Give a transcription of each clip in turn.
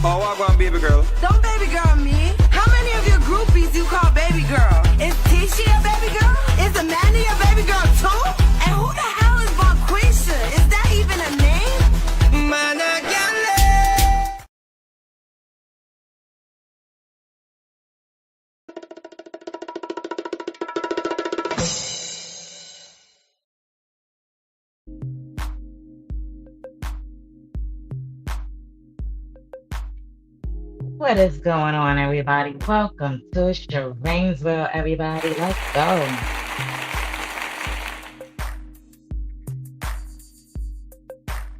Oh, what going, baby girl? Don't baby girl me. How many of your groupies you call baby girl? Is Tisha a baby girl? Is Amanda a baby girl too? And who the hell is Bonquisha? Is that even a name? Man, I can't What is going on, everybody? Welcome to Sharane's World, everybody. Let's go.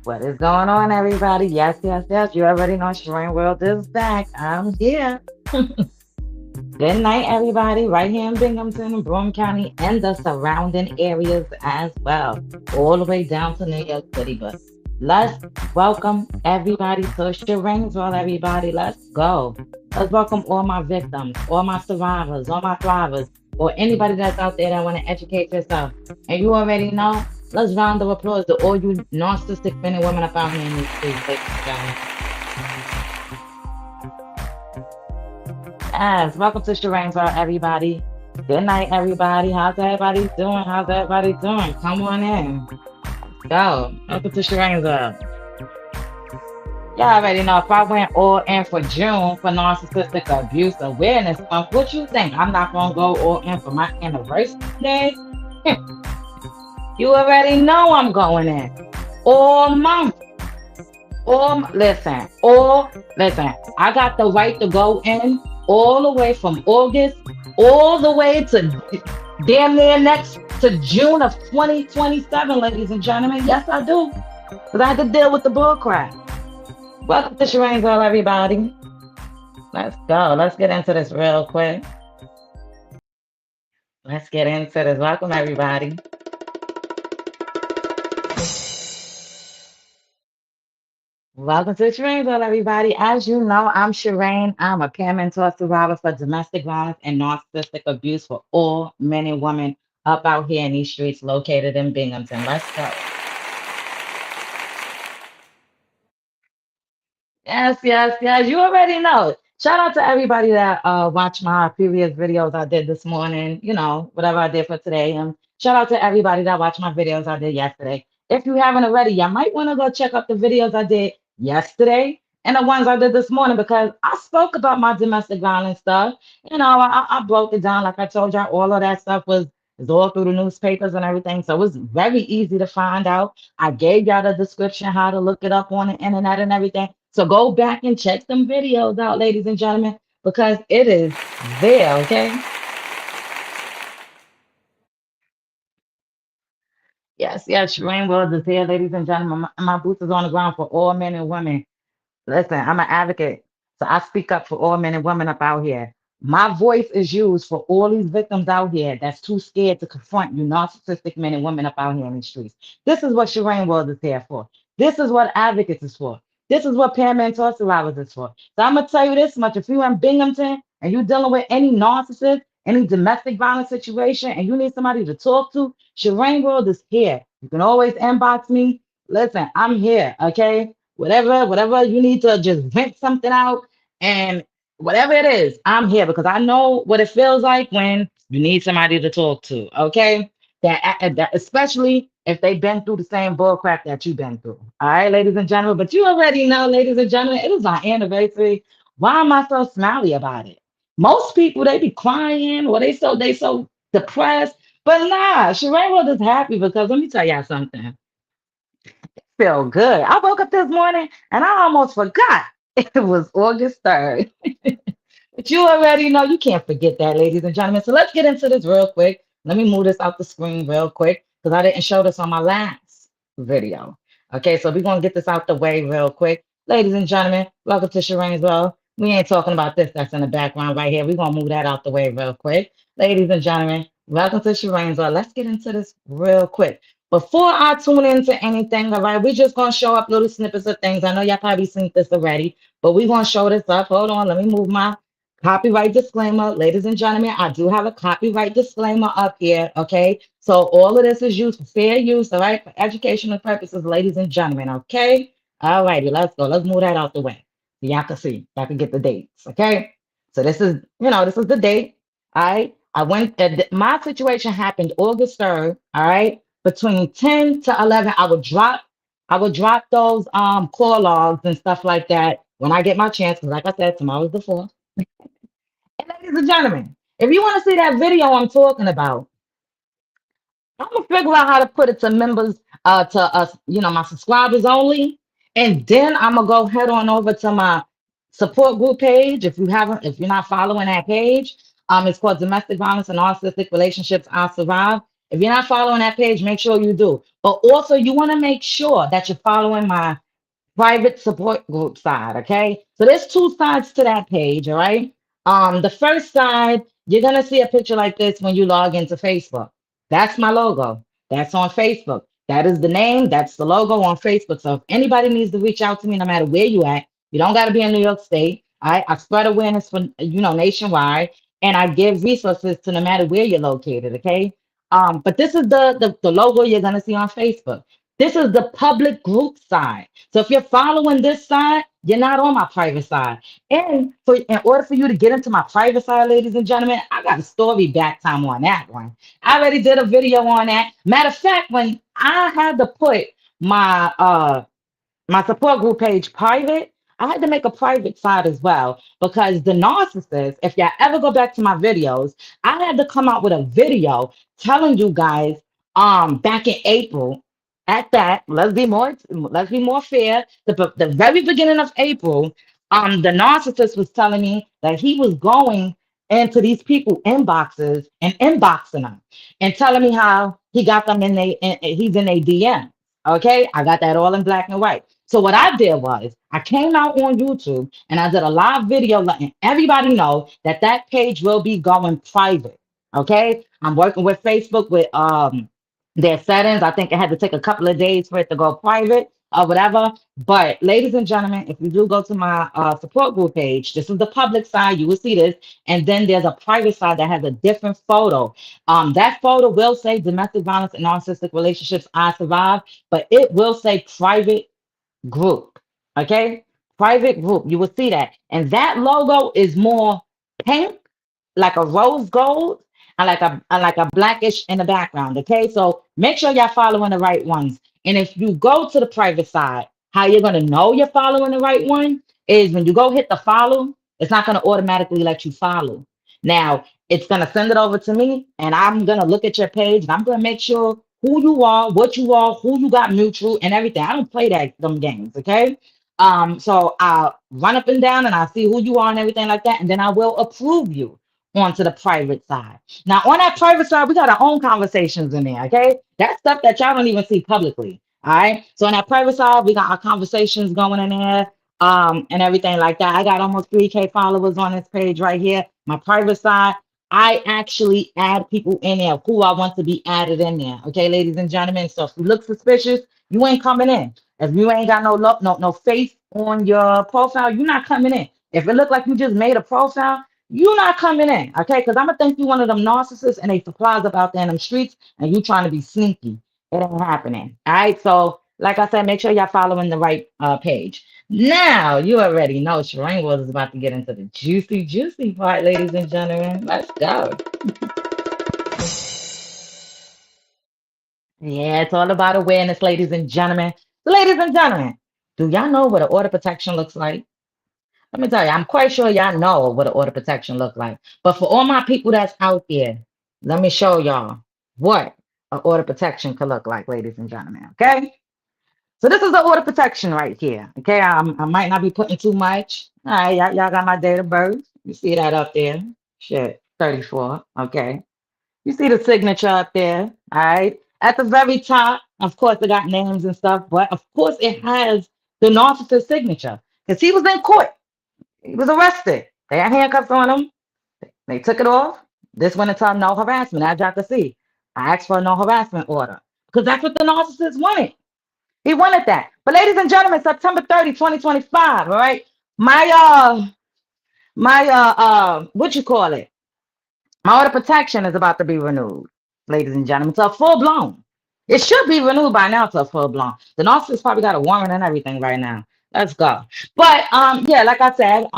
What is going on, everybody? Yes, yes, yes. You already know Sharane World is back. I'm here. Good night, everybody. Right here in Binghamton and Broome County and the surrounding areas as well. All the way down to New York City. But let's welcome everybody to Sharane's World, everybody. Let's go. Let's welcome all my victims, all my survivors, all my thrivers, or anybody that's out there that want to educate yourself. And you already know, let's round of applause to all you narcissistic men and women up out here in these streets, ladies and gentlemen. Yes, welcome to Sharane's World, everybody. Good night, everybody. How's everybody doing? How's everybody doing? Come on in. Let's go. Welcome to Sharane's World. Y'all already know if I went all in for June for Narcissistic Abuse Awareness Month, what you think? I'm not going to go all in for my anniversary day? You already know I'm going in. All month. Listen. I got the right to go in all the way from August, all the way to damn near next to June of 2027, ladies and gentlemen. Yes, I do. Because I had to deal with the bull crap. Welcome to Sharane's World, everybody. Let's go. Let's get into this real quick. Let's get into this. Welcome, everybody. Welcome to Sharane's World, everybody. As you know, I'm Sharane. I'm a peer mentor survivor for domestic violence and narcissistic abuse for all men and women up out here in these streets located in Binghamton. Let's go. Yes, yes, yes. You already know. Shout out to everybody that watched my previous videos I did this morning, you know, whatever I did for today. And shout out to everybody that watched my videos I did yesterday. If you haven't already, you might want to go check out the videos I did yesterday and the ones I did this morning because I spoke about my domestic violence stuff. You know, I broke it down like I told y'all. All of that stuff is all through the newspapers and everything. So it was very easy to find out. I gave y'all the description, how to look it up on the internet and everything. So go back and check them videos out, ladies and gentlemen, because it is there, okay? Yes, yes, Sharane World is here, ladies and gentlemen. My boots is on the ground for all men and women. Listen, I'm an advocate, so I speak up for all men and women up out here. My voice is used for all these victims out here that's too scared to confront you narcissistic men and women up out here in the streets. This is what Sharane World is here for. This is what advocates is for. This is what peer mentor survivors is for. So I'm gonna tell you this much: if you in Binghamton and you dealing with any narcissist, any domestic violence situation, and you need somebody to talk to, Sharane World is here. You can always inbox me. Listen, I'm here, okay? Whatever you need to just vent something out and whatever it is, I'm here because I know what it feels like when you need somebody to talk to. Okay, that especially if they've been through the same bull crap that you've been through. All right, ladies and gentlemen. But you already know, ladies and gentlemen, it is my anniversary. Why am I so smiley about it? Most people they be crying or they so depressed, but nah, Sheree was just happy because let me tell y'all something. Feel good. I woke up this morning and I almost forgot it was August 3rd. But you already know you can't forget that, ladies and gentlemen. So let's get into this real quick. Let me move this out the screen real quick because I didn't show this on my last video. Okay, so we're gonna get this out the way real quick. Ladies and gentlemen, welcome to Sharane's World. We ain't talking about this that's in the background right here. We're gonna move that out the way real quick. Ladies and gentlemen, welcome to Sharane's World. Let's get into this real quick. Before I tune into anything, all right, we're just gonna show up little snippets of things. I know y'all probably seen this already, but we're gonna show this up. Hold on, let me move my copyright disclaimer. Ladies and gentlemen, I do have a copyright disclaimer up here, okay? So all of this is used for fair use, all right, for educational purposes, ladies and gentlemen, okay? All righty, let's go. Let's move that out the way. So y'all can see, y'all can get the dates. Okay. So this is, this is the date. All right. I went, my situation happened August 3rd. All right. Between 10 to 11, I would drop those call logs and stuff like that when I get my chance. Because like I said, tomorrow's the 4th. And ladies and gentlemen, if you want to see that video I'm talking about, I'm gonna figure out how to put it to members, to us, my subscribers only, and then I'm gonna go head on over to my support group page. If you're not following that page, it's called Domestic Violence and Narcissistic Relationships I Survive. If you're not following that page, make sure you do. But also, you want to make sure that you're following my private support group side. Okay, so there's two sides to that page. All right. The first side, you're gonna see a picture like this when you log into Facebook. That's my logo. That's on Facebook. That is the name. That's the logo on Facebook. So if anybody needs to reach out to me, no matter where you at, you don't got to be in New York State. I spread awareness for nationwide, and I give resources to no matter where you're located. Okay. But this is the logo you're gonna see on Facebook. This is the public group side. So if you're following this side, you're not on my private side. And in order for you to get into my private side, ladies and gentlemen, I got a story back time on that one. I already did a video on that. Matter of fact, when I had to put my my support group page private, I had to make a private side as well because the narcissist, if y'all ever go back to my videos, I had to come out with a video telling you guys back in April. At that, let's be more fair. The very beginning of April, the narcissist was telling me that he was going into these people inboxes and inboxing them and telling me how he got them he's in a DM. Okay, I got that all in black and white. So what I did was I came out on YouTube and I did a live video letting everybody know that that page will be going private. Okay, I'm working with Facebook with their settings. I think it had to take a couple of days for it to go private or whatever. But ladies and gentlemen, if you do go to my support group page, this is the public side. You will see this, and then there's a private side that has a different photo. That photo will say domestic violence and narcissistic relationships I survive, but it will say private group. Okay, private group. You will see that, and that logo is more pink, like a rose gold, and like a blackish in the background. Okay, so make sure y'all following the right ones. And if you go to the private side, how you're gonna know you're following the right one is when you go hit the follow. It's not gonna automatically let you follow. Now it's gonna send it over to me, and I'm gonna look at your page, and I'm gonna make sure who you are, what you are, who you got mutual, and everything. I don't play them games. Okay. So I'll run up and down and I'll see who you are and everything like that, and then I will approve you onto the private side. Now, on that private side, we got our own conversations in there, okay? That's stuff that y'all don't even see publicly, all right? So on that private side, we got our conversations going in there, and everything like that. I got almost 3K followers on this page right here. My private side, I actually add people in there who I want to be added in there, okay, ladies and gentlemen? So if you look suspicious, you ain't coming in. If you ain't got no face on your profile, you're not coming in. If it look like you just made a profile, you're not coming in, okay? Because I'm gonna think you one of them narcissists and they supplies up out there in them streets, and you trying to be sneaky. It ain't happening. All right. So, like I said, make sure y'all following the right page. Now you already know Sharane was about to get into the juicy, juicy part, ladies and gentlemen. Let's go. Yeah, it's all about awareness, ladies and gentlemen. So, ladies and gentlemen, do y'all know what an order protection looks like? Let me tell you, I'm quite sure y'all know what an order protection look like. But for all my people that's out there, let me show y'all what an order protection could look like, ladies and gentlemen. Okay. So this is the order protection right here. Okay. I might not be putting too much. All right. Y'all got my date of birth. You see that up there? Shit. 34. Okay. You see the signature up there. All right. At the very top, of course, it got names and stuff, but of course, it has the narcissist signature because he was in court. He was arrested. They had handcuffs on him. They took it off. This went into no harassment, as y'all can see. I asked for a no harassment order because that's what the narcissist wanted. He wanted that. But ladies and gentlemen, September 30, 2025, all right? My what you call it? My order protection is about to be renewed, ladies and gentlemen. It's a full blown. It should be renewed by now to a full blown. The narcissist probably got a warrant and everything right now. Let's go. But yeah, like I said,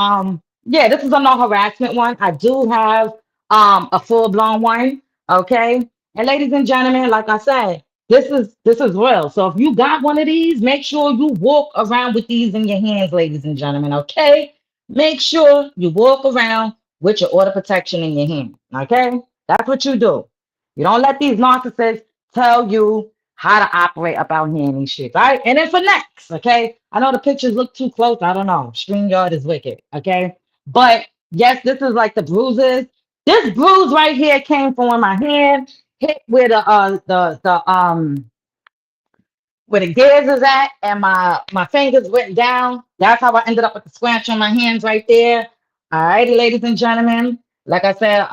yeah, this is a no harassment one. I do have a full blown one. Okay. And ladies and gentlemen, like I said, this is real. So if you got one of these, make sure you walk around with these in your hands, ladies and gentlemen. Okay. Make sure you walk around with your order protection in your hand. Okay. That's what you do. You don't let these narcissists tell you how to operate up out here in these streets. All right. And then for next, okay. I know the pictures look too close. I don't know. StreamYard is wicked. Okay. But yes, this is like the bruises. This bruise right here came from when my hand hit where the gears is at, and my fingers went down. That's how I ended up with the scratch on my hands right there. All righty, ladies and gentlemen. Like I said,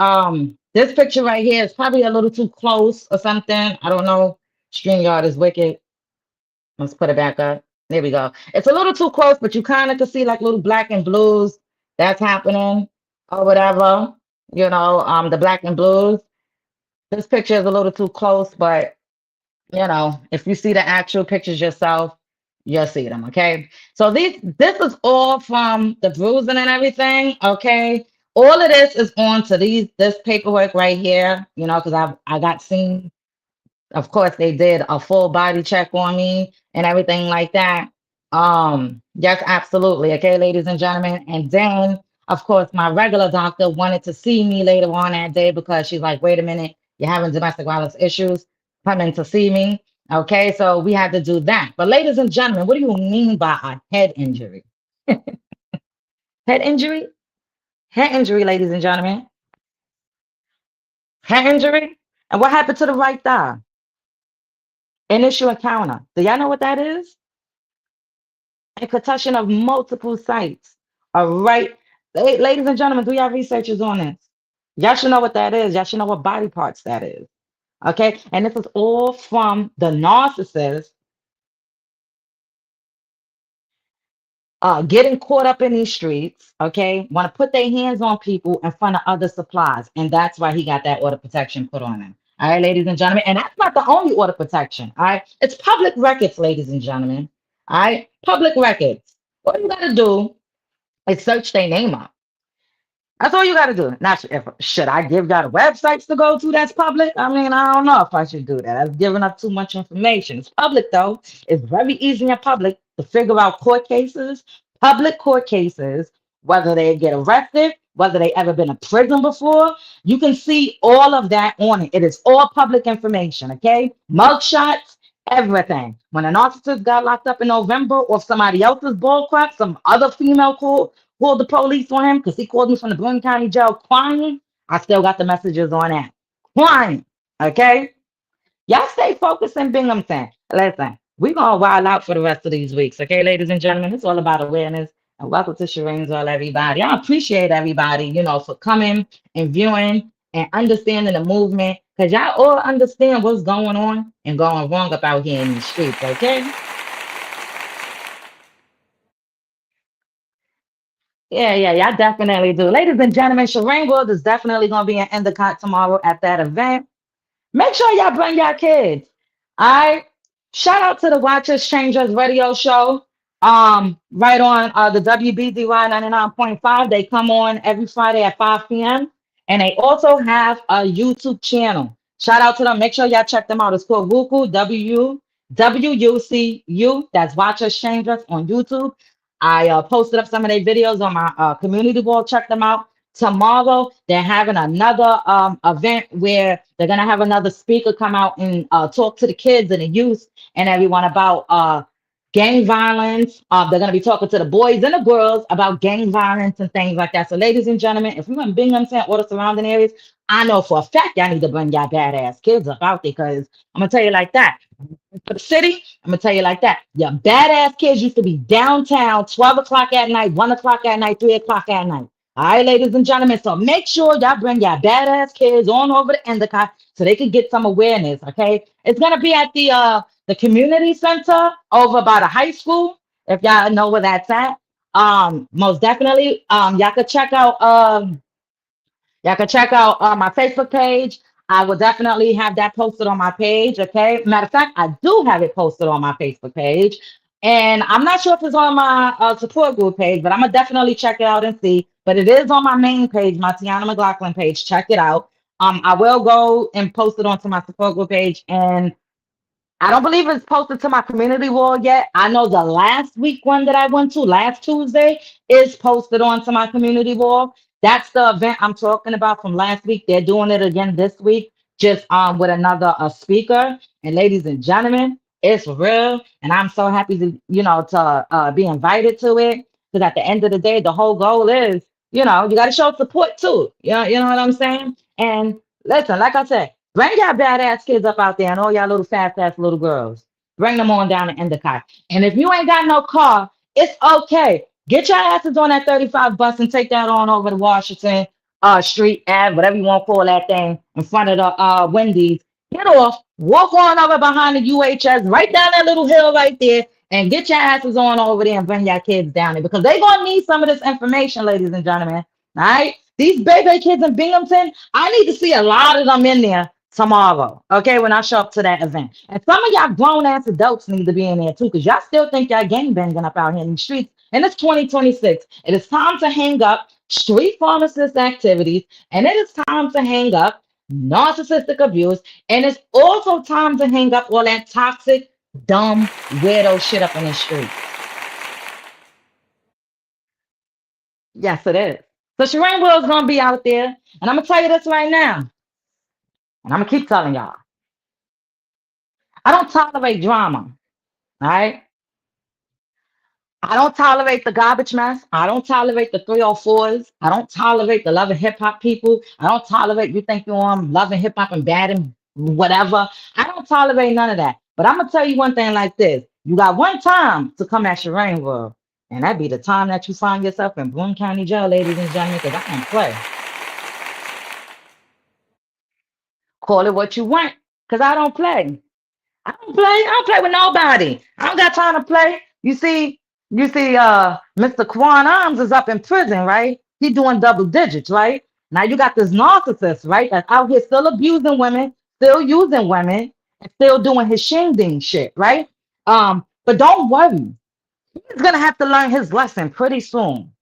this picture right here is probably a little too close or something. I don't know. StreamYard is wicked. Let's put it back up. There we go. It's a little too close, but you kind of can see like little black and blues that's happening or whatever. The black and blues. This picture is a little too close, but if you see the actual pictures yourself, you'll see them. Okay. So this is all from the bruising and everything. Okay. All of this is on to this paperwork right here, because I got seen. Of course, they did a full body check on me and everything like that. Yes, absolutely. Okay, ladies and gentlemen. And then, of course, my regular doctor wanted to see me later on that day because she's like, wait a minute, you're having domestic violence issues. Come in to see me. Okay, so we had to do that. But ladies and gentlemen, what do you mean by a head injury? Head injury? Head injury, ladies and gentlemen. Head injury? And what happened to the right thigh? Initial encounter. Do y'all know what that is? A concussion of multiple sites. All right. Ladies and gentlemen, do y'all researchers on this? Y'all should know what that is. Y'all should know what body parts that is. Okay. And this is all from the narcissist getting caught up in these streets, okay, want to put their hands on people in front of other supplies. And that's why he got that order protection put on him. All right, ladies and gentlemen. And that's not the only order protection. All right. It's public records, ladies and gentlemen. All right. Public records. What you got to do is search their name up. That's all you got to do. Now, should I give y'all the websites to go to that's public? I mean, I don't know if I should do that. That's giving up too much information. It's public, though. It's very easy in public to figure out court cases, public court cases, whether they get arrested, whether they ever been in prison before. You can see all of that on it. It is all public information, okay? Mugshots, everything. When a narcissist got locked up in November or somebody else's bull crap, some other female called the police on him because he called me from the Boone County Jail crying. I still got the messages on that. Crying. Okay? Y'all stay focused in Binghamton. Listen, we're going to wild out for the rest of these weeks. Okay, ladies and gentlemen? It's all about awareness. And welcome to Sharane's All Everybody. I appreciate everybody, for coming and viewing and understanding the movement because y'all all understand what's going on and going wrong up out here in these streets. Okay? Yeah, definitely do. Ladies and gentlemen, Sharane World is definitely going to be in Endicott tomorrow at that event. Make sure y'all bring y'all kids. All right. Shout out to the Watchers Changers radio show. Right on the WBDY 99.5. They come on every Friday at 5 p.m. And they also have a YouTube channel. Shout out to them. Make sure y'all check them out. It's called Wuku WUCU. That's Watchers Changers on YouTube. I posted up some of their videos on my community wall. Check them out. Tomorrow, they're having another event where they're going to have another speaker come out and talk to the kids and the youth and everyone about gang violence. They're going to be talking to the boys and the girls about gang violence and things like that. So, ladies and gentlemen, if you're in Binghamton or the surrounding areas, I know for a fact y'all need to bring y'all badass kids up out there because I'm going to tell you like that. For the city, I'm going to tell you like that. Your badass kids used to be downtown 12 o'clock at night, 1 o'clock at night, 3 o'clock at night. All right, ladies and gentlemen. So make sure y'all bring y'all badass kids on over to Endicott so they can get some awareness. Okay, it's gonna be at the community center over by the high school. If y'all know where that's at, most definitely. Y'all can check out my Facebook page. I will definitely have that posted on my page. Okay. Matter of fact, I do have it posted on my Facebook page. And I'm not sure if it's on my support group page, but I'm gonna definitely check it out and see. But it is on my main page, my Tiana McLaughlin page. Check it out. I will go and post it onto my support group page, and I don't believe it's posted to my community wall yet. I know the last week one that I went to, last Tuesday, is posted onto my community wall. That's the event I'm talking about from last week. They're doing it again this week, just with another speaker. And ladies and gentlemen, it's real, and I'm so happy to be invited to it. Because at the end of the day, the whole goal is, you got to show support too. You know what I'm saying? And listen, like I said. Bring y'all badass kids up out there and all y'all little fast ass little girls. Bring them on down to Endicott. And if you ain't got no car, it's okay. Get your asses on that 35 bus and take that on over to Washington Street Ave, whatever you want to call that thing, in front of the Wendy's. Get off, walk on over behind the UHS, right down that little hill right there, and get your asses on over there and bring your kids down there because they're gonna need some of this information, ladies and gentlemen. All right, these baby kids in Binghamton, I need to see a lot of them in there tomorrow, okay, when I show up to that event. And some of y'all grown ass adults need to be in there too, because y'all still think y'all gang banging up out here in the streets. And it's 2026. It is time to hang up street pharmacist activities, and it is time to hang up narcissistic abuse, and it's also time to hang up all that toxic, dumb, weirdo shit up in the street. Yes, it is. So Sharane Will's gonna be out there, and I'm gonna tell you this right now, and I'm gonna keep telling y'all. I don't tolerate drama. All right. I don't tolerate the garbage mess. I don't tolerate the 304s. I don't tolerate the love and hip hop people. I don't tolerate you think you're on love and hip hop and bad and whatever. I don't tolerate none of that. But I'm gonna tell you one thing like this. You got one time to come at Sharane World, and that be the time that you find yourself in Broome County Jail, ladies and gentlemen, because I don't play. Call it what you want, because I don't play. I don't play. I don't play with nobody. I don't got time to play. You see, Mr. Quan Arms is up in prison, right? He doing double digits, right? Now you got this narcissist, right? That's out here still abusing women, still using women, and still doing his shindig shit, right? But don't worry. He's gonna have to learn his lesson pretty soon.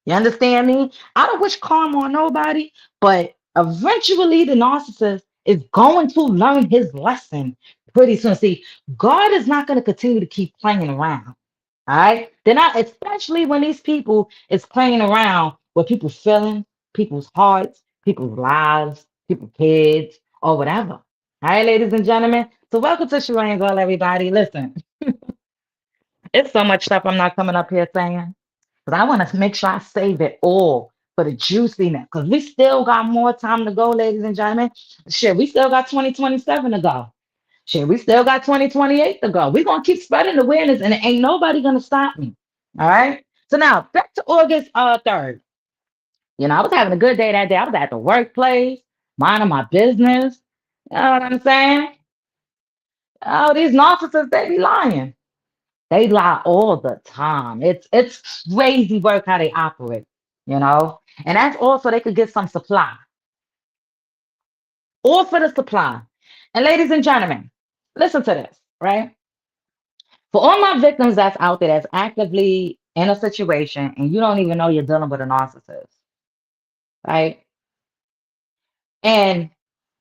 You understand me? I don't wish karma on nobody, but eventually the narcissist is going to learn his lesson pretty soon. See, God is not going to continue to keep playing around. All right. They're not, especially when these people is playing around with people's feelings, people's hearts, people's lives, people's kids, or whatever. All right, ladies and gentlemen. So welcome to Sharane Girl, everybody. Listen, it's so much stuff I'm not coming up here saying. But I want to make sure I save it all for the juiciness. Because we still got more time to go, ladies and gentlemen. Shit, we still got 2027 to go. Shit, we still got 2028 to go. We're going to keep spreading the awareness, and ain't nobody going to stop me. All right? So now, back to August 3rd. I was having a good day that day. I was at the workplace, minding my business. You know what I'm saying? Oh, these narcissists, they be lying. They lie all the time. It's crazy work how they operate, you know? And that's also they could get some supply. All for the supply. And ladies and gentlemen, listen to this, right? For all my victims that's out there that's actively in a situation and you don't even know you're dealing with a narcissist, right? And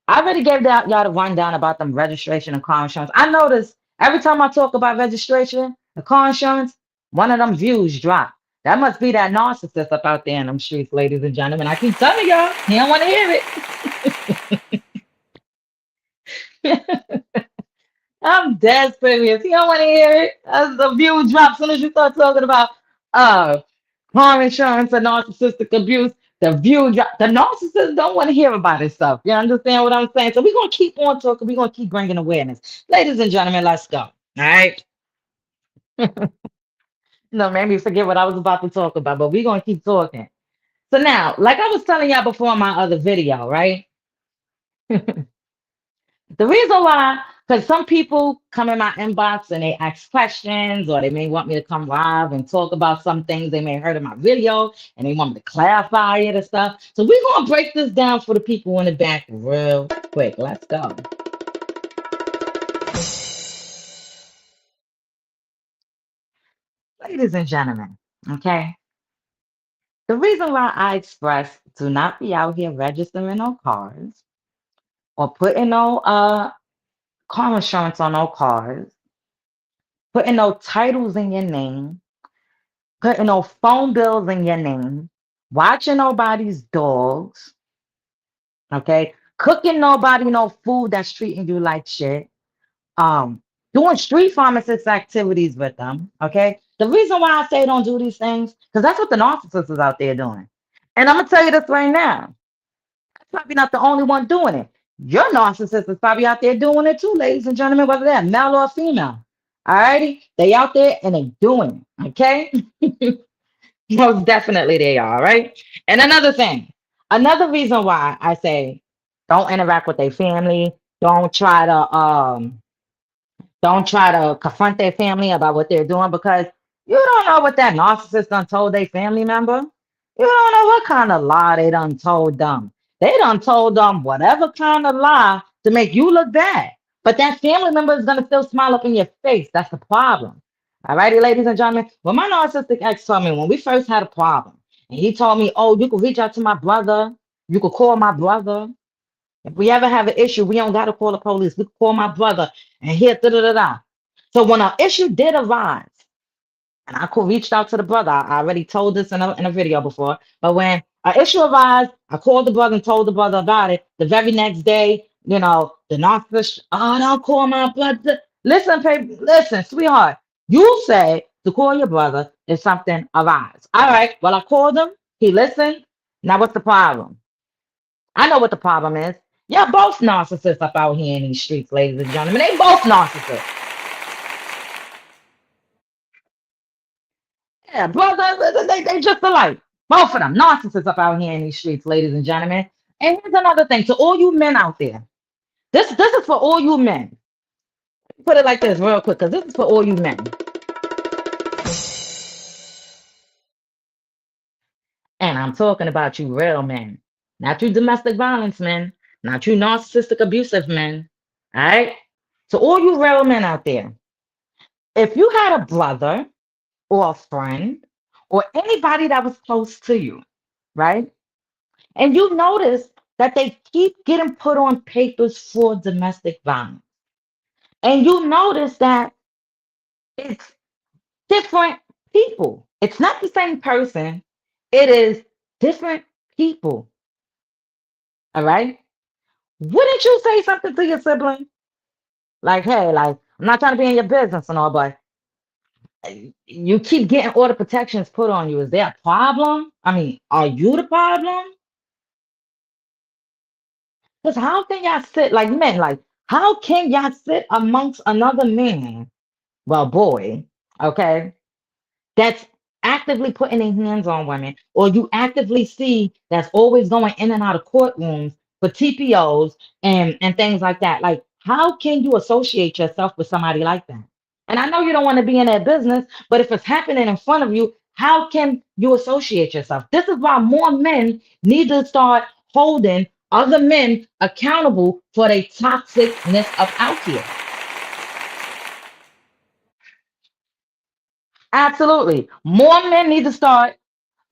I already gave y'all the rundown about them registration and car insurance. I notice every time I talk about registration, the car insurance, one of them views drop. That must be that narcissist up out there in them streets, ladies and gentlemen. I keep telling y'all, he don't want to hear it. I'm dead serious. He don't want to hear it. As the view drops, as soon as you start talking about uh car insurance and narcissistic abuse, the view drop. The narcissists don't want to hear about this stuff. You understand what I'm saying? So we're gonna keep on talking. We're gonna keep bringing awareness, ladies and gentlemen. Let's go. All right. No, maybe forget what I was about to talk about, but we're gonna keep talking. So now, like I was telling y'all before in my other video, right? The reason why, because some people come in my inbox and they ask questions, or they may want me to come live and talk about some things they may have heard in my video, and they want me to clarify it and stuff. So we're gonna break this down for the people in the back real quick. Let's go. Ladies and gentlemen, okay? The reason why I express do not be out here registering no cars or putting no car insurance on no cars, putting no titles in your name, putting no phone bills in your name, watching nobody's dogs, okay? Cooking nobody no food that's treating you like shit. Um, Doing street pharmacist activities with them, okay? The reason why I say don't do these things, because that's what the narcissist is out there doing. And I'm gonna tell you this right now. Probably not the only one doing it. Your narcissist is probably out there doing it too, ladies and gentlemen, whether they're male or female. All righty? They out there and they doing it. Okay? Most definitely they are, right? And another thing, another reason why I say don't interact with their family, don't try to don't try to confront their family about what they're doing because you don't know what that narcissist done told their family member. You don't know what kind of lie they done told them. They done told them whatever kind of lie to make you look bad. But that family member is gonna still smile up in your face. That's the problem. All righty, ladies and gentlemen. When my narcissistic ex told me when we first had a problem, and he told me, "Oh, you could reach out to my brother. You could call my brother. If we ever have an issue, we don't gotta call the police. We can call my brother and here, da da da da." So when an issue did arise, and I could reached out to the brother. I already told this in a video before, but when an issue arose, I called the brother and told the brother about it. The very next day, the narcissist, oh, don't call my brother. Listen, listen, sweetheart, you said to call your brother if something arises. All right, well, I called him. He listened. Now, what's the problem? I know what the problem is. Y'all both narcissists up out here in these streets, ladies and gentlemen. They both narcissists. Yeah, brother, they just alike. Both of them narcissists up out here in these streets, ladies and gentlemen. And here's another thing to all you men out there. This is for all you men. Put it like this real quick, because this is for all you men. And I'm talking about you real men, not you domestic violence men, not you narcissistic abusive men. All right? To all you real men out there, if you had a brother or a friend or anybody that was close to you, right? And you notice that they keep getting put on papers for domestic violence. And you notice that it's different people. It's not the same person. It is different people. All right. Wouldn't you say something to your sibling? Like, hey, like, I'm not trying to be in your business and all, but you keep getting all the protections put on you. Is there a problem? I mean, are you the problem? Because how can y'all sit like men? Like, how can y'all sit amongst another man, well, boy, okay, that's actively putting their hands on women, or you actively see that's always going in and out of courtrooms for TPOs and things like that? Like, how can you associate yourself with somebody like that? And I know you don't want to be in their business, but if it's happening in front of you, how can you associate yourself? This is why more men need to start holding other men accountable for their toxicness of out here. Absolutely. More men need to start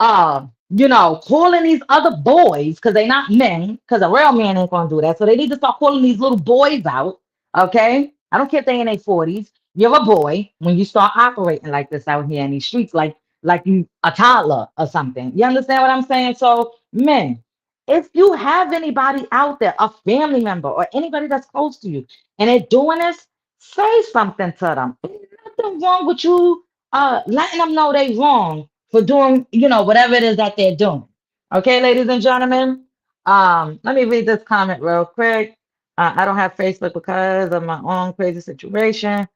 calling these other boys because they're not men, because a real man ain't gonna do that. So they need to start calling these little boys out. Okay. I don't care if they in their 40s. You're a boy when you start operating like this out here in these streets, like you a toddler or something. You understand what I'm saying? So, men, if you have anybody out there, a family member or anybody that's close to you, and they're doing this, say something to them. There's nothing wrong with you letting them know they wrong for doing, whatever it is that they're doing. Okay, ladies and gentlemen. Let me read this comment real quick. I don't have Facebook because of my own crazy situation,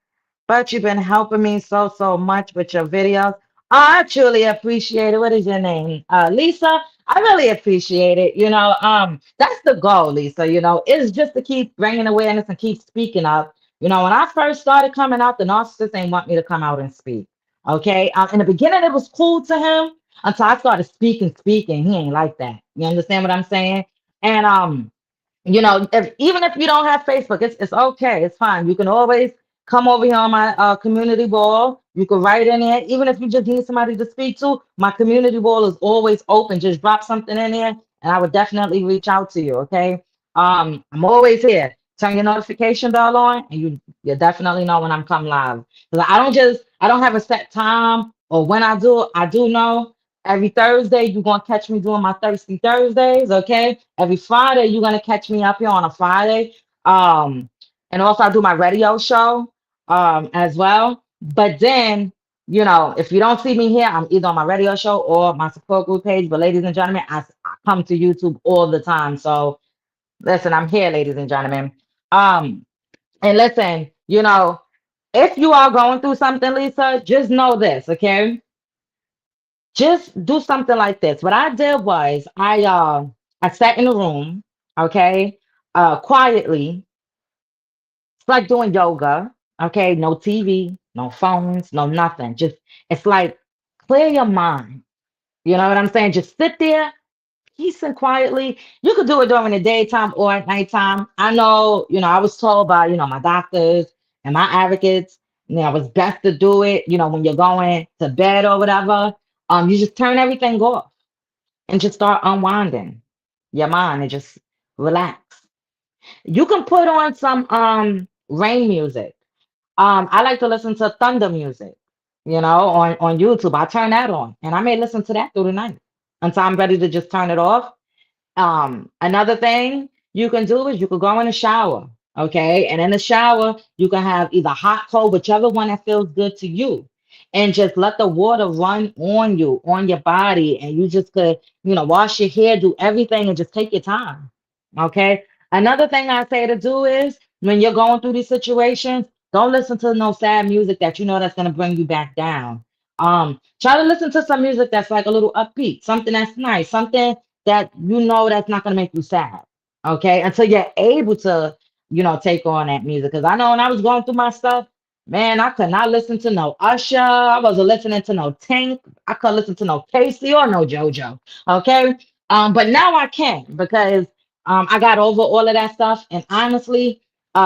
but you've been helping me so much with your videos. I truly appreciate it. What is your name? Lisa. I really appreciate it. That's the goal, Lisa. Is just to keep bringing awareness and keep speaking up. When I first started coming out, the narcissist ain't want me to come out and speak. Okay. In the beginning, it was cool to him until I started speaking. He ain't like that. You understand what I'm saying? And even if you don't have Facebook, it's okay. It's fine. You can always come over here on my community wall You can write in there. Even if you just need somebody to speak to, my community wall is always open. Just drop something in there and I would definitely reach out to you. Okay. I'm always here. Turn your notification bell on and you definitely know when I'm come live. Because I don't have a set time or when I do know every Thursday you're gonna catch me doing my Thirsty Thursdays, okay? Every Friday you're gonna catch me up here on a Friday. Um, and also I do my radio show as well. But then, if you don't see me here, I'm either on my radio show or my support group page. But ladies and gentlemen, I come to YouTube all the time. So listen, I'm here, ladies and gentlemen. Um, and listen, if you are going through something, Lisa, just know this, okay? Just do something like this. What I did was I sat in a room, okay, quietly. It's like doing yoga, okay? No TV, no phones, no nothing. Just it's like clear your mind. You know what I'm saying? Just sit there, peace and quietly. You could do it during the daytime or at nighttime. I know, I was told by, my doctors and my advocates, it's best to do it, when you're going to bed or whatever. You just turn everything off and just start unwinding your mind and just relax. You can put on some rain music. I like to listen to thunder music, on YouTube. I turn that on and I may listen to that through the night until I'm ready to just turn it off. Another thing you can do is you could go in the shower, okay? And in the shower, you can have either hot, cold, whichever one that feels good to you. And just let the water run on you, on your body. And you just could, wash your hair, do everything, and just take your time. Okay. Another thing I say to do is when you're going through these situations, don't listen to no sad music that you know that's gonna bring you back down. Try to listen to some music that's like a little upbeat, something that's nice, something that that's not going to make you sad. Okay. Until you're able to, take on that music. Because I know when I was going through my stuff, man, I could not listen to no Usher. I wasn't listening to no Tank. I couldn't listen to no Casey or no JoJo. Okay. But now I can because I got over all of that stuff. And honestly,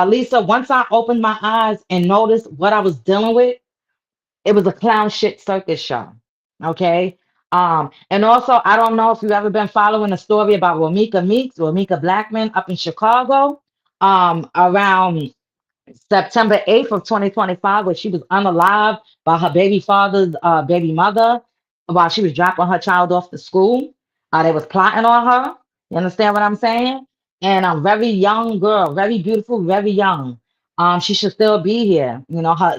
Lisa, once I opened my eyes and noticed what I was dealing with, it was a clown shit circus show. Okay. And also, I don't know if you've ever been following a story about Ramika Blackman up in Chicago, around September 8th of 2025, where she was unalive by her baby father's baby mother while she was dropping her child off to school. They was plotting on her. You understand what I'm saying? And a very young girl, very beautiful, very young. She should still be here.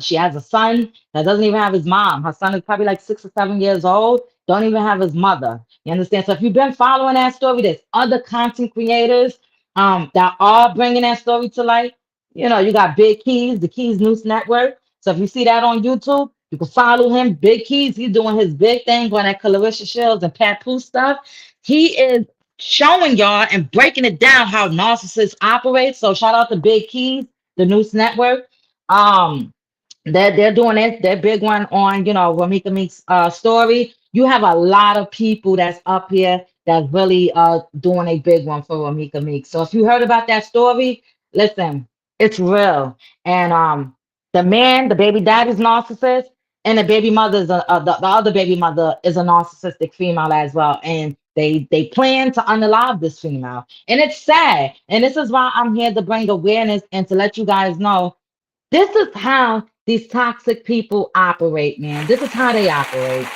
She has a son that doesn't even have his mom. Her son is probably like 6 or 7 years old, don't even have his mother. You understand? So if you've been following that story, there's other content creators that are bringing that story to light. You got Big Keys, the Keys News Network. So if you see that on YouTube, you can follow him. Big Keys, he's doing his big thing on that Clarissa Shields and Pat Pooh stuff. He is showing y'all and breaking it down how narcissists operate. So shout out to Big Keys, the News Network. They're doing it. Their big one on Ramika Meek's story. You have a lot of people that's up here that's really doing a big one for Ramika Meek. So if you heard about that story, listen, it's real. And the baby daddy's narcissist, and the baby mother's the other baby mother is a narcissistic female as well. And they plan to unalive this female, and it's sad. And this is why I'm here to bring awareness and to let you guys know this is how these toxic people operate, man. This is how they operate.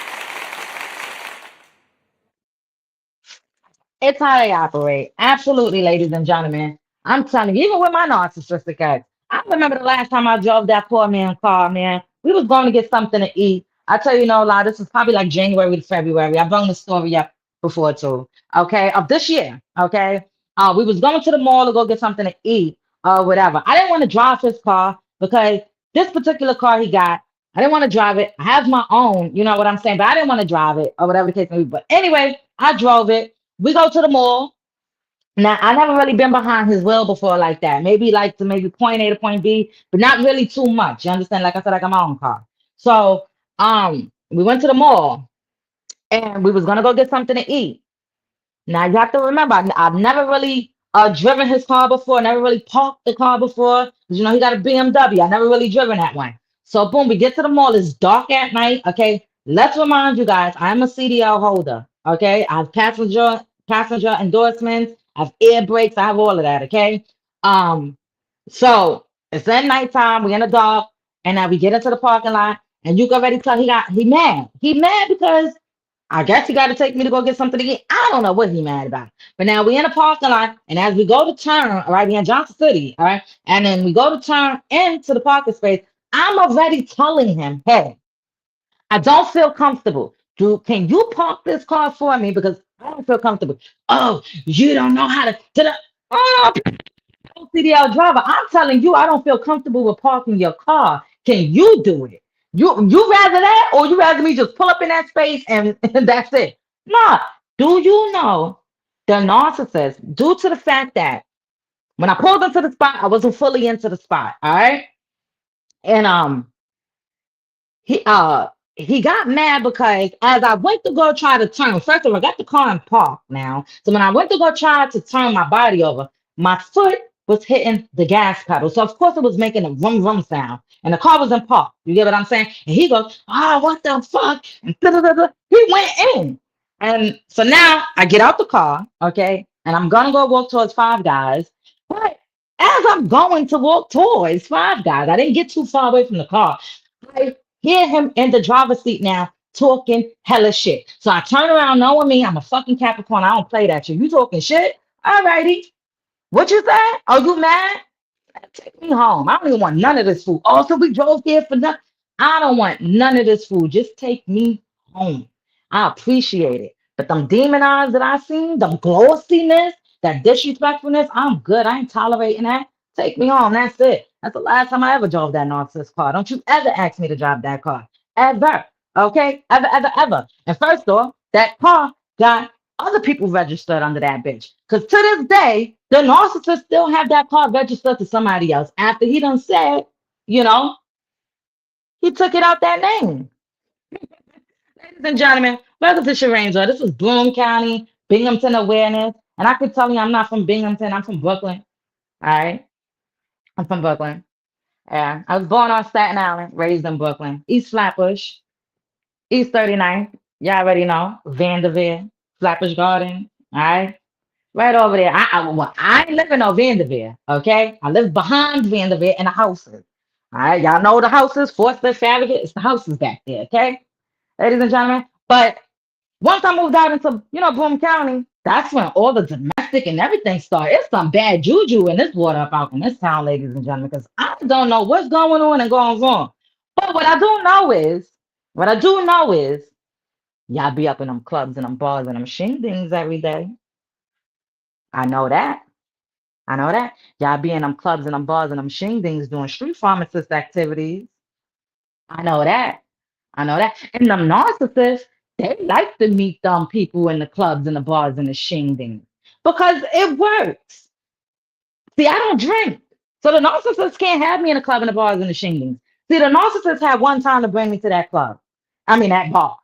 It's how they operate. Absolutely, ladies and gentlemen. I'm telling you, even with my narcissistic ex, I remember the last time I drove that poor man car, man. We was going to get something to eat. I tell you no lie, this is probably like January to February. I brought the story up before too. Okay, of this year. Okay. We was going to the mall to go get something to eat or whatever. I didn't want to drive his car because this particular car he got, I didn't want to drive it. I have my own, you know what I'm saying? But I didn't want to drive it or whatever the case may be. But anyway, I drove it. We go to the mall. Now, I never really been behind his wheel before like that. Maybe like to maybe point A to point B, but not really too much. You understand? Like I said, I got my own car. So we went to the mall and we was gonna go get something to eat. Now you have to remember, I've never really driven his car before, never really parked the car before. 'Cause, he got a BMW. I never really driven that one. So boom, we get to the mall. It's dark at night. Okay. Let's remind you guys, I'm a CDL holder. Okay. I have passenger endorsements, I have air brakes, I have all of that. Okay. Um, so it's at nighttime, we in the dark, and now we get into the parking lot, and you can already tell he mad. He mad because I guess he got to take me to go get something to eat. I don't know what he mad about. But now we in the parking lot, and as we go to turn, all right, we in Johnson City, all right, and then we go to turn into the parking space. I'm already telling him, hey, I don't feel comfortable. Can you park this car for me because I don't feel comfortable? Oh, you don't know how to. Oh, CDL driver, I'm telling you, I don't feel comfortable with parking your car. Can you do it? You rather that, or you rather me just pull up in that space and, and that's it? Nah. Do you know the narcissist, due to the fact that when I pulled into the spot, I wasn't fully into the spot. All right. And he got mad because as I went to go try to turn, first of all, I got the car in park now. So when I went to go try to turn my body over, my foot was hitting the gas pedal. So of course it was making a rum rum sound. And the car was in park. You get what I'm saying? And he goes, oh, what the fuck? And da-da-da-da. He went in. And so now I get out the car, okay, and I'm gonna go walk towards Five Guys. But as I'm going to walk towards Five Guys, I didn't get too far away from the car. I hear him in the driver's seat now talking hella shit. So I turn around, knowing me, I'm a fucking Capricorn. I don't play that shit. You talking shit? Alrighty. What you say? Are you mad? Take me home. I don't even want none of this food. Also, we drove here for nothing. I don't want none of this food. Just take me home. I appreciate it. But them demon eyes that I seen, them glossiness, that disrespectfulness, I'm good. I ain't tolerating that. Take me home. That's it. That's the last time I ever drove that narcissist car. Don't you ever ask me to drive that car. Ever. Okay? Ever, ever, ever. And first off, that car got other people registered under that bitch. Because to this day, the narcissist still have that car registered to somebody else. After he done said, you know, he took it out that name. Ladies and gentlemen, welcome to Sharane's World. This is Broome County, Binghamton Awareness. And I can tell you I'm not from Binghamton, I'm from Brooklyn. All right. I'm from Brooklyn. Yeah. I was born on Staten Island, raised in Brooklyn. East Flatbush, East 39th. Y'all already know. Vanderveer, Flatbush Garden. All right. Right over there. I ain't living on Vanderveer, okay? I live behind Vanderveer in the houses. All right, y'all know the houses, Fourth, Fifth Avenue. It's the houses back there, okay? Ladies and gentlemen. But once I moved out into, Broome County, that's when all the domestic and everything started. It's some bad juju in this water up out in this town, ladies and gentlemen, because I don't know what's going on and going wrong. But what I do know is, y'all be up in them clubs and them bars and them shindigs every day. I know that. I know that. Y'all be in them clubs and them bars and them shingdings doing street pharmacist activities. I know that. I know that. And them narcissists, they like to meet them people in the clubs and the bars and the shingdings because it works. See, I don't drink. So the narcissists can't have me in the club and the bars and the shingdings. See, the narcissists had one time to bring me to that club. I mean that bar.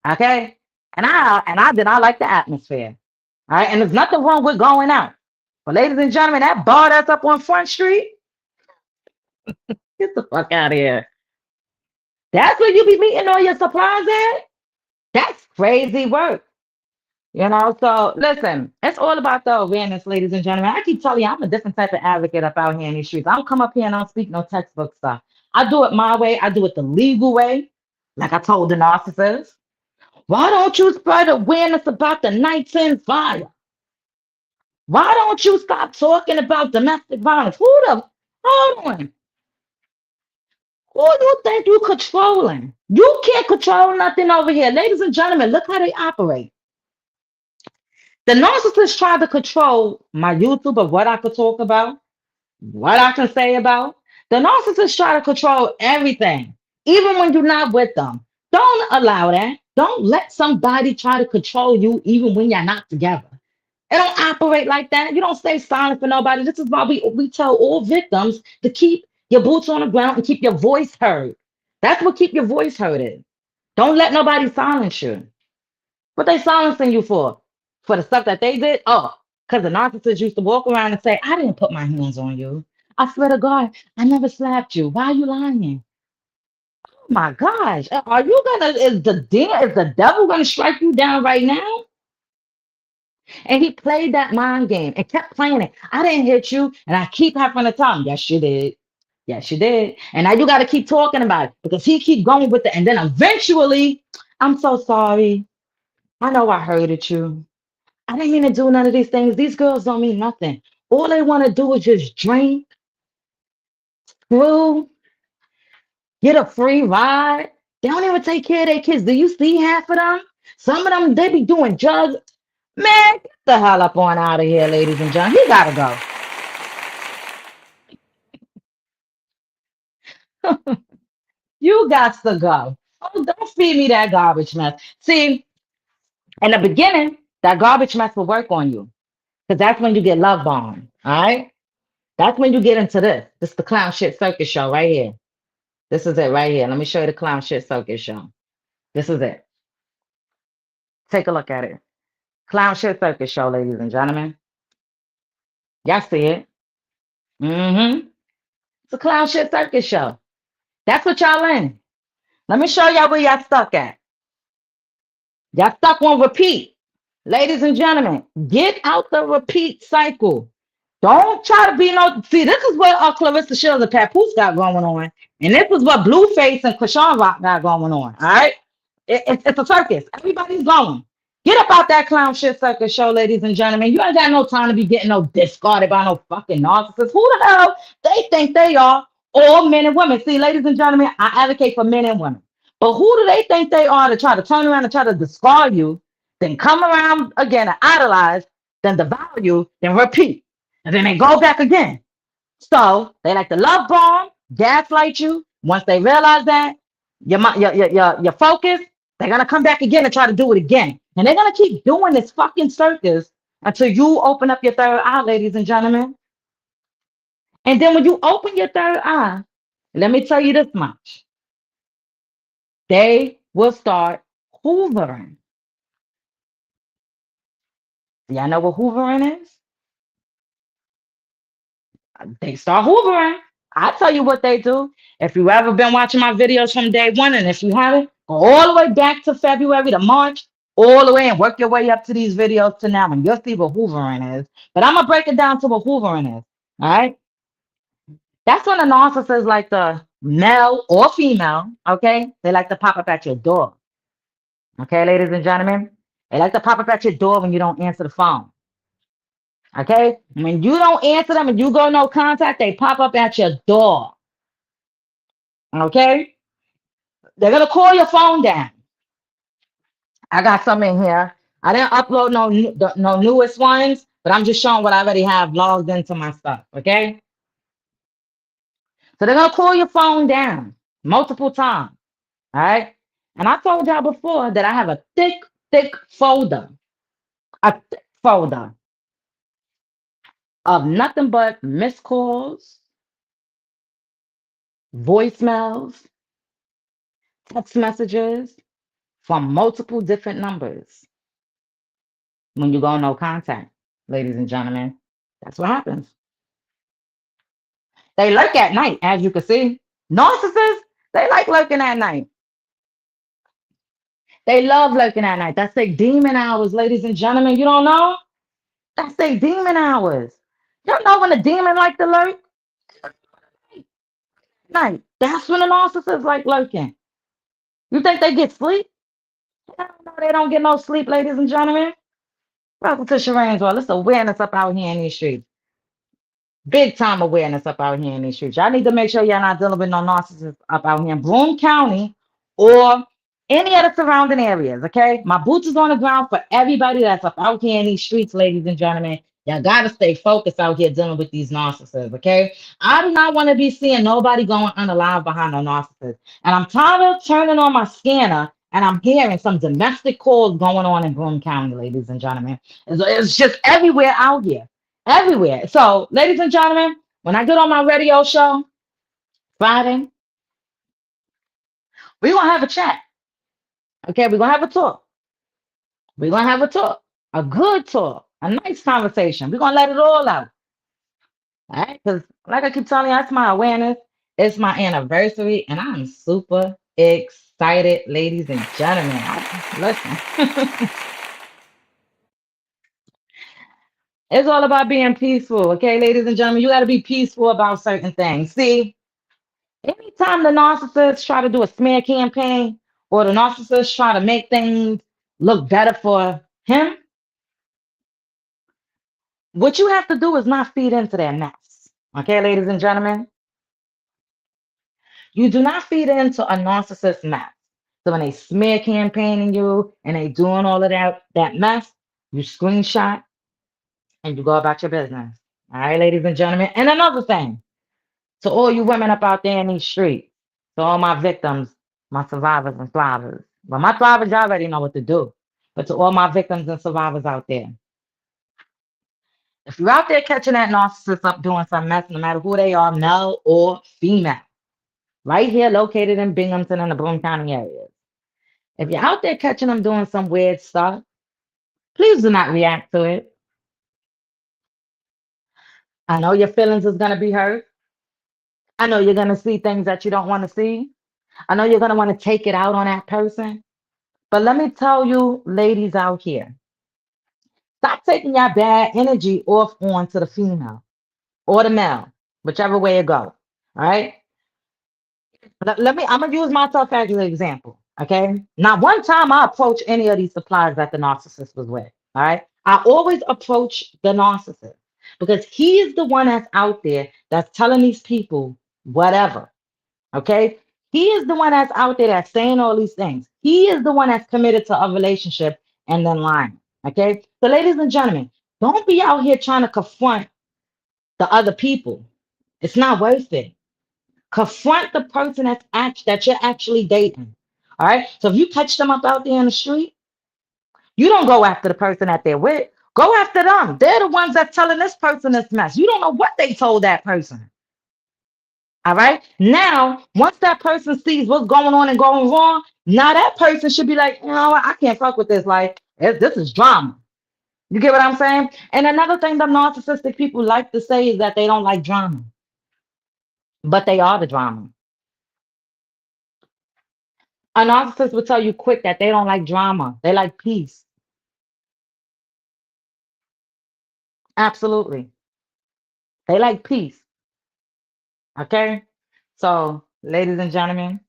Okay? And I did not like the atmosphere. All right. And there's nothing wrong with going out. But ladies and gentlemen, that bar that's up on Front Street, get the fuck out of here. That's where you be meeting all your supplies at? That's crazy work. So listen, it's all about the awareness, ladies and gentlemen. I keep telling you, I'm a different type of advocate up out here in these streets. I don't come up here and I don't speak no textbook stuff. I do it my way. I do it the legal way. Like I told the narcissist. Why don't you spread awareness about the nights in fire? Why don't you stop talking about domestic violence? Hold on. Who you think you controlling? You can't control nothing over here. Ladies and gentlemen, look how they operate. The narcissist tried to control my YouTube of what I could talk about, what I can say about. The narcissist try to control everything, even when you're not with them. Don't allow that. Don't let somebody try to control you even when you're not together. It don't operate like that. You don't stay silent for nobody. This is why we tell all victims to keep your boots on the ground and keep your voice heard. That's what keep your voice heard is. Don't let nobody silence you. What they silencing you for? For the stuff that they did? Oh, because the narcissist used to walk around and say, I didn't put my hands on you. I swear to God, I never slapped you. Why are you lying? my gosh. Are you gonna is the devil gonna strike you down right now? And he played that mind game and kept playing it. I didn't hit you, and I keep having to tell him, yes, you did. Yes, you did. And now you got to keep talking about it because he keep going with it. And then eventually, I'm so sorry. I know I hurted you. I didn't mean to do none of these things. These girls don't mean nothing. All they want to do is just drink, screw, get a free ride. They don't even take care of their kids. Do you see half of them? Some of them, they be doing drugs. Man, get the hell up on out of here, ladies and gentlemen. He gotta go. You got to go. Oh, don't feed me that garbage mess. See, in the beginning, that garbage mess will work on you because that's when you get love bombed. All right. That's when you get into this. This is the clown shit circus show right here. This is it right here. Let me show you the clown shit circus show. This is it. Take a look at it. Clown shit circus show, ladies and gentlemen. Y'all see it? Mm-hmm. It's a clown shit circus show. That's what y'all in. Let me show y'all where y'all stuck at. Y'all stuck on repeat. Ladies and gentlemen, get out the repeat cycle. Don't try to be no. See, this is what Clarissa Shields and Papoose got going on. And this is what Blueface and Krishan Rock got going on. All right? It's a circus. Everybody's going. Get up out that clown shit circus show, ladies and gentlemen. You ain't got no time to be getting no discarded by no fucking narcissists. Who the hell they think they are? All men and women. See, ladies and gentlemen, I advocate for men and women. But who do they think they are to try to turn around and try to discard you, then come around again and idolize, then devour you, then repeat, and then they go back again? So they like to love bomb, gaslight you. Once they realize that your focus, they're gonna come back again and try to do it again. And they're gonna keep doing this fucking circus until you open up your third eye, ladies and gentlemen. And then when you open your third eye, let me tell you this much. They will start hoovering. Y'all know what hoovering is? They start hoovering. I tell you what they do. If you ever been watching my videos from day one, and if you haven't, go all the way back to February to March, all the way and work your way up to these videos to now, and you'll see what hoovering is. But I'm gonna break it down to what hoovering is. All right. That's when a narcissist, like the male or female, okay, they like to pop up at your door. Okay, ladies and gentlemen, they like to pop up at your door when you don't answer the phone. Okay, when you don't answer them and you go no contact, they pop up at your door. Okay, they're gonna call your phone down. I got some in here. I didn't upload no newest ones, but I'm just showing what I already have logged into my stuff. Okay, so they're gonna call your phone down multiple times. All right, and I told y'all before that I have a thick folder, a thick folder of nothing but missed calls, voicemails, text messages from multiple different numbers when you go no contact, ladies and gentlemen. That's what happens. They lurk at night, as you can see. Narcissists, they like lurking at night. They love lurking at night. That's their demon hours, ladies and gentlemen. You don't know? That's their demon hours. You don't know when a demon like to lurk? Night. That's when the narcissists like lurking. You think they get sleep? Hell no, they don't get no sleep, ladies and gentlemen. Welcome to Sharane's World. It's awareness up out here in these streets. Big time awareness up out here in these streets. Y'all need to make sure y'all not dealing with no narcissists up out here in Broome County or any other surrounding areas, okay? My boots is on the ground for everybody that's up out here in these streets, ladies and gentlemen. Y'all gotta stay focused out here dealing with these narcissists, okay? I do not want to be seeing nobody going unalive behind a narcissist. And I'm tired of turning on my scanner and I'm hearing some domestic calls going on in Broome County, ladies and gentlemen. It's just everywhere out here. Everywhere. So, ladies and gentlemen, when I get on my radio show Friday, we're gonna have a chat. Okay, we're gonna have a talk. We're gonna have a talk, a good talk, a nice conversation. We're gonna let it all out. All right, because like I keep telling you, that's my awareness. It's my anniversary, and I'm super excited, ladies and gentlemen. Listen, it's all about being peaceful, okay, ladies and gentlemen. You got to be peaceful about certain things. See, anytime the narcissist try to do a smear campaign or the narcissist try to make things look better for him, what you have to do is not feed into that mess. Okay, ladies and gentlemen, you do not feed into a narcissist mess. So when they smear campaigning you and they doing all of that mess, you screenshot and you go about your business. All right, ladies and gentlemen. And another thing, to all you women up out there in these streets, to all my victims, my survivors and thrivers. Well, my thrivers, you already know what to do. But to all my victims and survivors out there, if you're out there catching that narcissist up doing some mess, no matter who they are, male or female, right here located in Binghamton and the Broome County area. If you're out there catching them doing some weird stuff, please do not react to it. I know your feelings is going to be hurt. I know you're going to see things that you don't want to see. I know you're going to want to take it out on that person. But let me tell you, ladies out here, stop taking your bad energy off onto the female or the male, whichever way it goes. All right. I'm gonna use myself as an example. Okay. Not one time I approached any of these suppliers that the narcissist was with. All right. I always approach the narcissist because he is the one that's out there that's telling these people whatever. Okay. He is the one that's out there that's saying all these things. He is the one that's committed to a relationship and then lying. Okay. So, ladies and gentlemen, don't be out here trying to confront the other people. It's not worth it. Confront the person that you're actually dating. All right. So if you catch them up out there in the street, you don't go after the person that they're with. Go after them. They're the ones that's telling this person this mess. You don't know what they told that person. All right. Now, once that person sees what's going on and going wrong, now that person should be like, you know what? I can't fuck with this. Like, this is drama. You get what I'm saying? And another thing the narcissistic people like to say is that they don't like drama, but they are the drama. A narcissist will tell you quick that they don't like drama. They like peace. Absolutely. They like peace. Okay? So, ladies and gentlemen,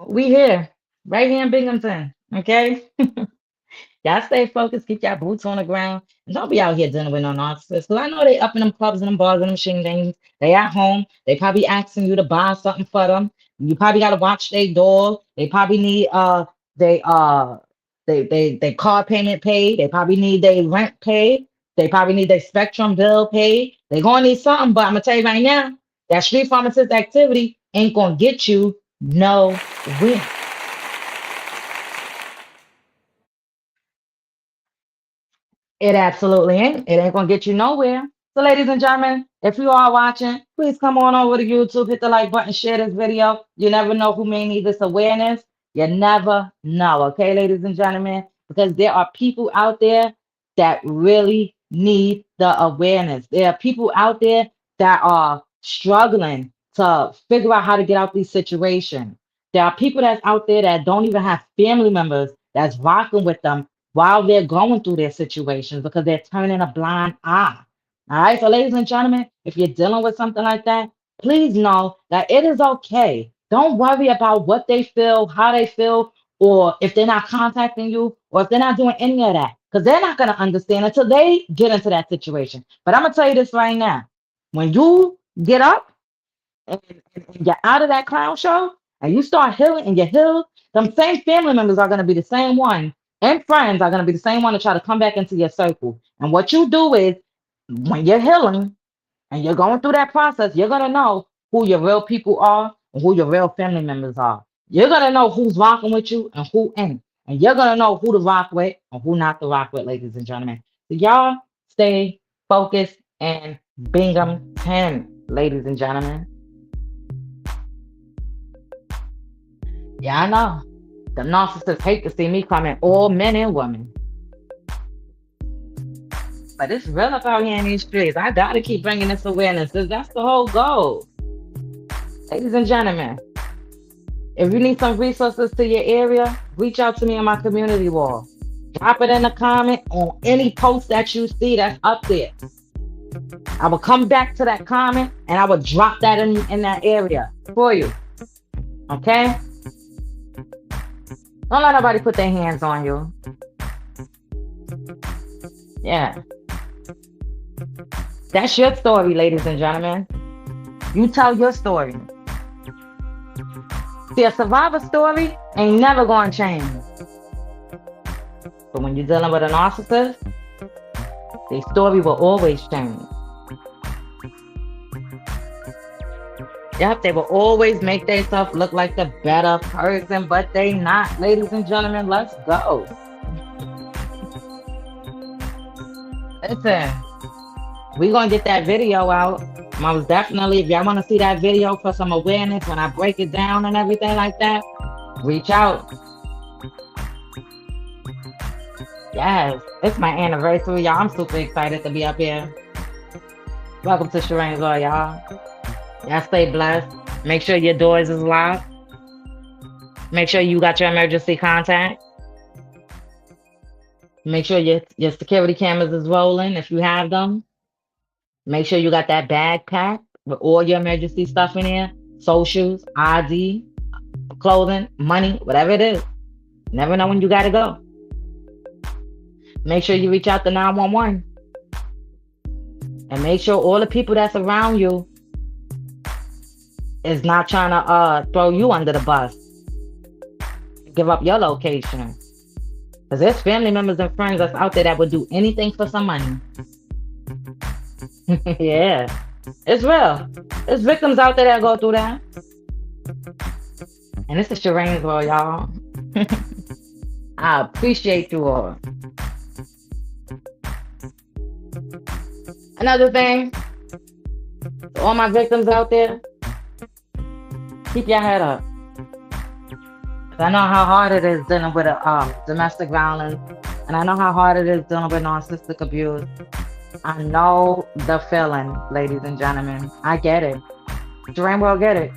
we here, right here in Binghamton. Okay? Y'all stay focused, keep your boots on the ground, and don't be out here dealing with no narcissists. Because I know they up in them clubs and them bars and them machine things. They at home. They probably asking you to buy something for them. You probably gotta watch their door. They probably need they they car payment paid. They probably need their rent paid. They probably need their spectrum bill paid. They gonna need something, but I'm gonna tell you right now, that street pharmacist activity ain't gonna get you nowhere. It absolutely ain't. It ain't gonna get you nowhere. So, ladies and gentlemen, if you are watching, please come on over to YouTube, hit the like button, share this video. You never know who may need this awareness. You never know, okay, ladies and gentlemen, because there are people out there that really need the awareness. There are people out there that are struggling to figure out how to get out these situations. There are people that's out there that don't even have family members that's rocking with them while they're going through their situations because they're turning a blind eye. All right. So, ladies and gentlemen, if you're dealing with something like that, please know that it is okay. Don't worry about what they feel, how they feel, or if they're not contacting you, or if they're not doing any of that, because they're not going to understand until they get into that situation. But I'm going to tell you this right now. When you get up and get out of that clown show and you start healing and you heal, them same family members are going to be the same one and friends are going to be the same one to try to come back into your circle. And what you do is when you're healing and you're going through that process, you're going to know who your real people are and who your real family members are. You're going to know who's rocking with you and who ain't. And you're going to know who to rock with and who not to rock with, ladies and gentlemen. So y'all stay focused and Binghamton, ladies and gentlemen. Yeah, I know. The narcissists hate to see me coming, all men and women. But it's real up out here in these streets. I gotta keep bringing this awareness because that's the whole goal. Ladies and gentlemen, If you need some resources to your area, reach out to me on my community wall. Drop it in a comment on any post that you see that's up there. I will come back to that comment and I will drop that in that area for you. Okay? Don't let nobody put their hands on you. Yeah. That's your story, ladies and gentlemen. You tell your story. See, a survivor story ain't never gonna change. But when you're dealing with a narcissist, their story will always change. Yep, they will always make themselves look like the better person, but they not. Ladies and gentlemen, let's go. Listen, we're going to get that video out. Most definitely, if y'all want to see that video for some awareness when I break it down and everything like that, reach out. Yes, it's my anniversary, y'all. I'm super excited to be up here. Welcome to Sharane's Law, y'all. Y'all stay blessed. Make sure your doors is locked. Make sure you got your emergency contact. Make sure your security cameras is rolling if you have them. Make sure you got that bag packed with all your emergency stuff in there. Socials, ID, clothing, money, whatever it is. Never know when you gotta go. Make sure you reach out to 911. And make sure all the people that's around you is not trying to throw you under the bus. Give up your location. Because there's family members and friends that's out there that would do anything for some money. Yeah. It's real. There's victims out there that go through that. And this is Sharane's World, y'all. I appreciate you all. Another thing, to all my victims out there, keep your head up. I know how hard it is dealing with domestic violence, and I know how hard it is dealing with narcissistic abuse. I know the feeling, ladies and gentlemen. I get it. Sharane will get it.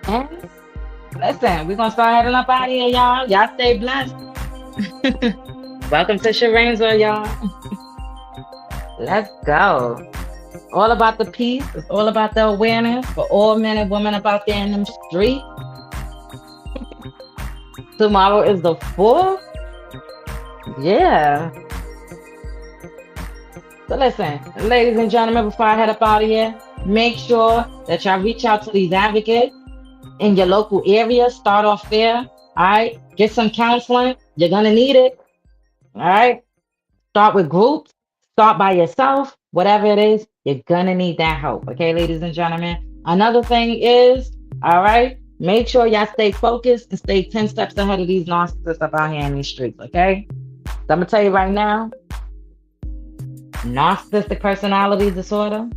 And listen, we're gonna start heading up out of here, y'all. Y'all stay blessed. Welcome to Sharane's World, y'all. Let's go. All about the peace. It's all about the awareness for all men and women out there in them streets. Tomorrow is the 4th. Yeah. So listen, ladies and gentlemen, before I head up out of here, make sure that y'all reach out to these advocates in your local area. Start off there. All right. Get some counseling. You're going to need it. All right. Start with groups. Start by yourself. Whatever it is, you're going to need that help. Okay, ladies and gentlemen. Another thing is, all right, make sure y'all stay focused and stay 10 steps ahead of these narcissists up out here in these streets. Okay. So I'm going to tell you right now, narcissistic personality disorder,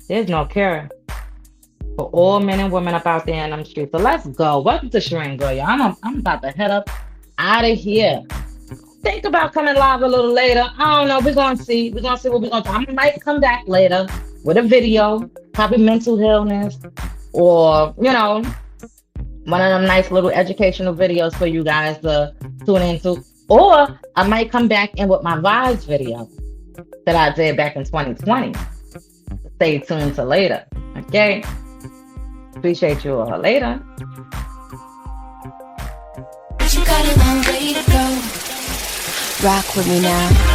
there's no cure for all men and women up out there in them streets. So let's go. Welcome to Sharane Girl, y'all. I'm about to head up out of here. Think about coming live a little later. I don't know. We're going to see. We're going to see what we're going to do. I might come back later with a video, probably mental illness, or, you know, one of them nice little educational videos for you guys to tune into. Or I might come back in with my vibes video that I did back in 2020. Stay tuned till later. Okay? Appreciate you all. Later. You got a long way to go. Rock with me now.